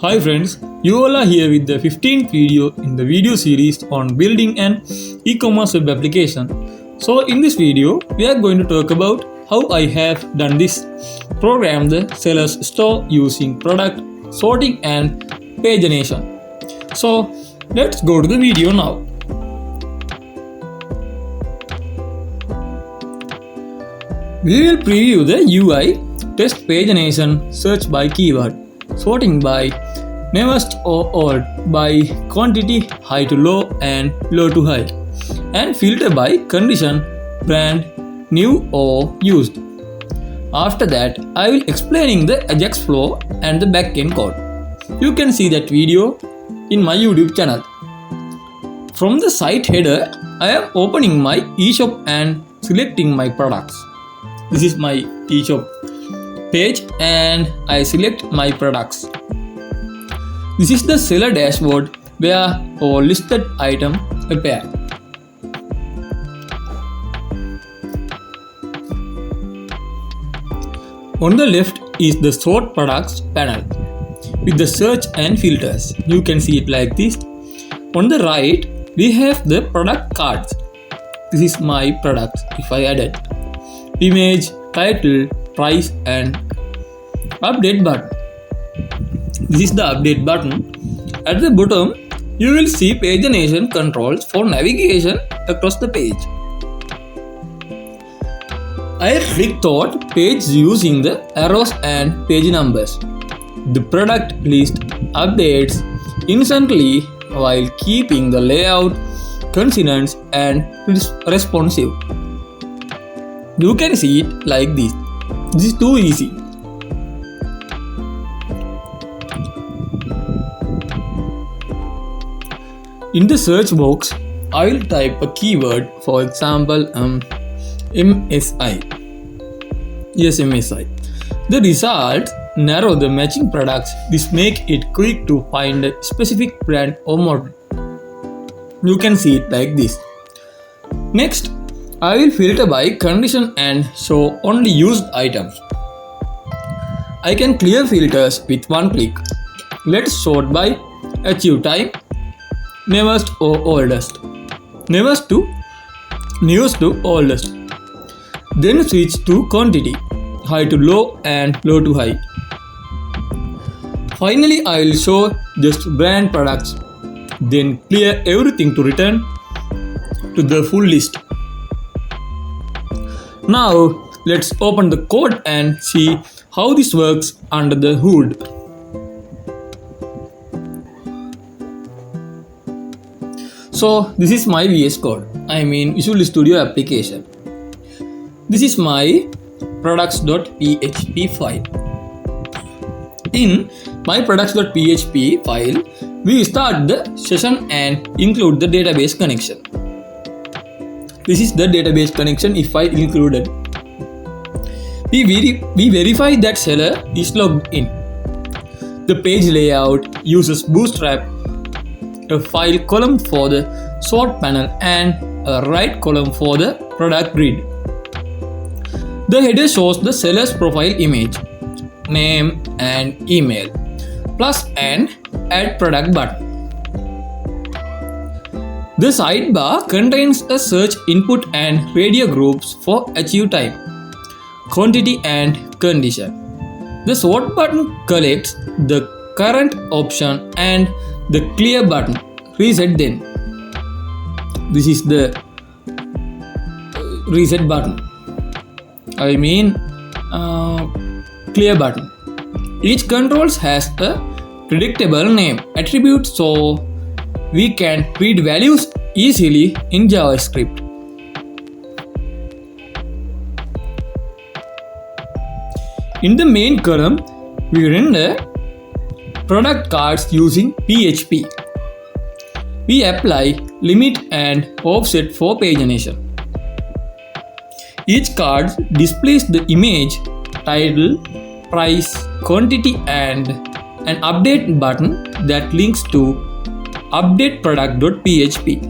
Hi friends, you all are here with the 15th video in the video series on building an e-commerce web application. So in this video, we are going to talk about how I have done this. Program the seller's store using product sorting and pagination. So let's go to the video now. We will preview the UI, test pagination, search by keyword, sorting by newest or old, by quantity high to low and low to high, and filter by condition, brand, new or used. After that, I will explaining the Ajax flow and the backend code. You can see that video in my YouTube channel. From the site header, I am opening my eShop and selecting my products. This is my eShop page and I select my products. This is the seller dashboard where all listed items appear. On the left is the sort products panel with the search and filters. You can see it like this. On the right, we have the product cards. This is my products if I added. Image, title, price and update button. This is the update button. At the bottom, you will see pagination controls for navigation across the page. I rethought page using the arrows and page numbers. The product list updates instantly while keeping the layout consistent and responsive. You can see it like this. This is too easy. In the search box, I will type a keyword, for example, MSI. Yes, MSI. The results narrow the matching products. This makes it quick to find a specific brand or model. You can see it like this. Next, I will filter by condition and show only used items. I can clear filters with one click. Let's sort by achieve time, newest or oldest, newest to newest to oldest. Then switch to quantity, high to low and low to high. Finally, I will show just brand products. Then clear everything to return to the full list. Now let's open the code and see how this works under the hood. So this is my VS Code, Visual Studio application. This is my products.php file. In my products.php file, we start the session and include the database connection. This is the database connection if I included. We verify that seller is logged in. The page layout uses Bootstrap, a file column for the sort panel and a right column for the product grid. The header shows the seller's profile image, name and email, plus an add product button. The sidebar contains a search input and radio groups for achieve time, quantity and condition. The sort button collects the current option and the clear button, reset then. This is the reset button. Clear button. Each controls has a predictable name attribute so we can read values easily in JavaScript. In the main column, we render product cards using PHP. We apply limit and offset for pagination. Each card displays the image, title, price, quantity and an update button that links to update product.php.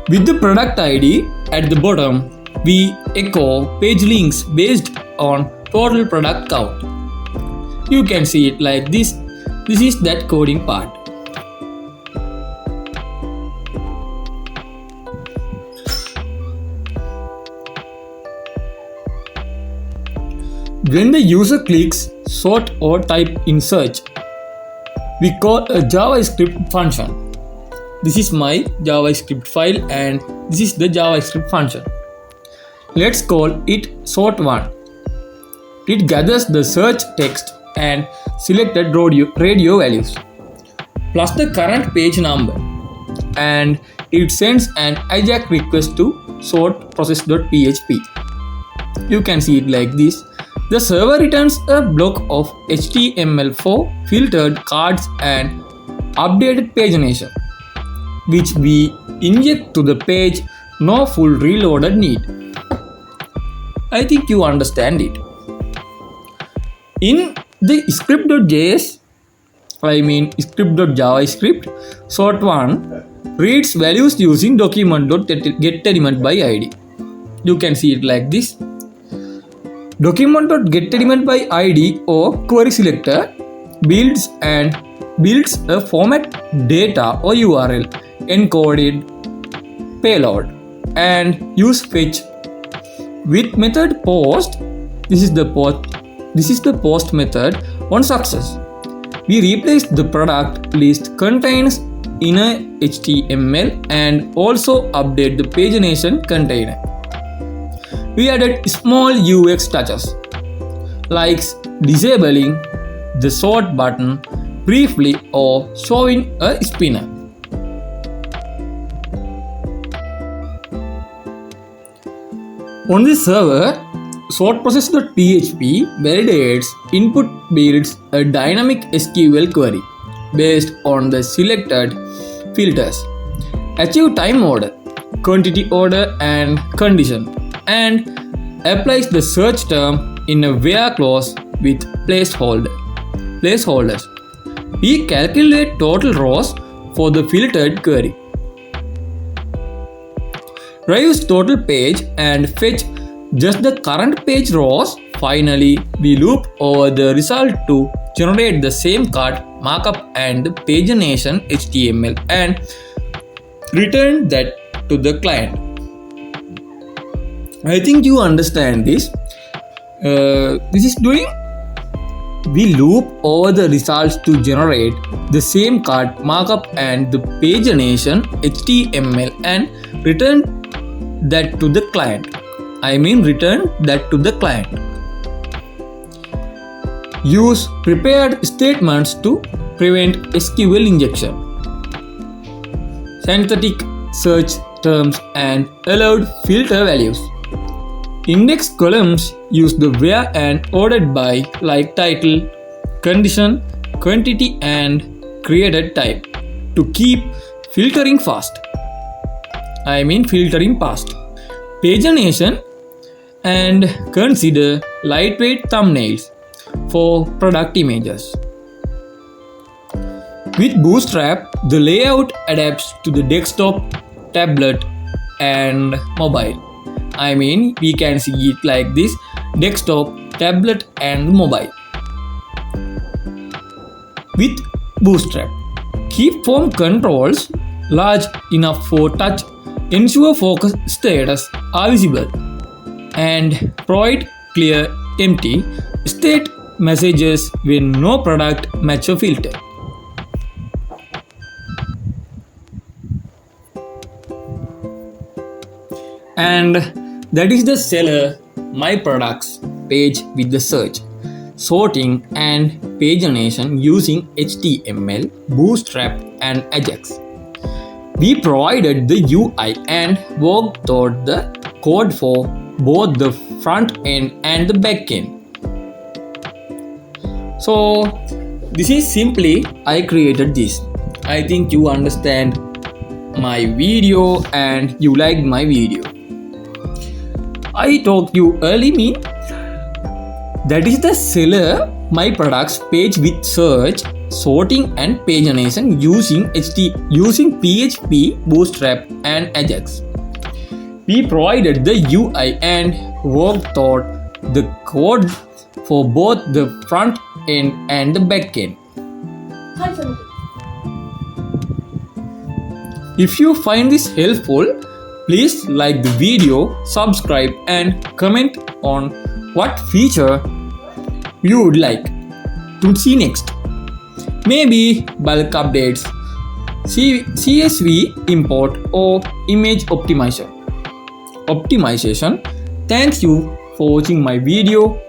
With the product ID at the bottom, we echo page links based on total product count. You can see it like this. This is that coding part. When the user clicks sort or type in search, we call a JavaScript function. This is my JavaScript file and this is the JavaScript function. Let's call it sort1. It gathers the search text and selected radio values plus the current page number, and it sends an AJAX request to sort process.php. You can see it like this. The server returns a block of HTML for filtered cards and updated pagination, which we inject to the page. No full reloaded need. I think you understand it. In the script.js, script.javascript, sort1 reads values using document.getElementById. You can see it like this. Document.getElementById or query selector builds a format data or URL encoded payload and use fetch with method post. This is the post method. On success, we replace the product list contains inner HTML and also update the pagination container. We added small UX touches like disabling the sort button briefly or showing a spinner. On the server, sortProcess.php validates input, builds a dynamic SQL query based on the selected filters, achieve time order, quantity order and condition, and applies the search term in a where clause with placeholders. We calculate total rows for the filtered query, drives total page and fetch just the current page rows. Finally, we loop over the result to generate the same card markup and the pagination HTML and return that to the client. I think you understand this. This is doing. We loop over the results to generate the same card markup and the pagination HTML and return that to the client. Return that to the client. Use prepared statements to prevent SQL injection. Synthetic search terms and allowed filter values. Index columns use the where and ordered by like title, condition, quantity and created type to keep filtering fast. Pagination and consider lightweight thumbnails for product images. With Bootstrap, the layout adapts to the desktop, tablet and mobile. We can see it like this: desktop, tablet and mobile. With Bootstrap, keep form controls large enough for touch, ensure focus status are visible, and provide clear empty state messages when no product match a filter. And that is the seller My Products page with the search, sorting and pagination using HTML, Bootstrap and AJAX. We provided the UI and worked toward the code for both the front end and the back end. So this is simply I created this. I think you understand my video and you liked my video. I talked you early that is the seller My Products page with search, sorting and pagination using PHP, Bootstrap and AJAX. We provided the UI and worked toward the code for both the front end and the back end. If you find this helpful, please like the video, subscribe and comment on what feature you would like to see next. Maybe bulk updates, CSV import or image optimization. Thank you for watching my video.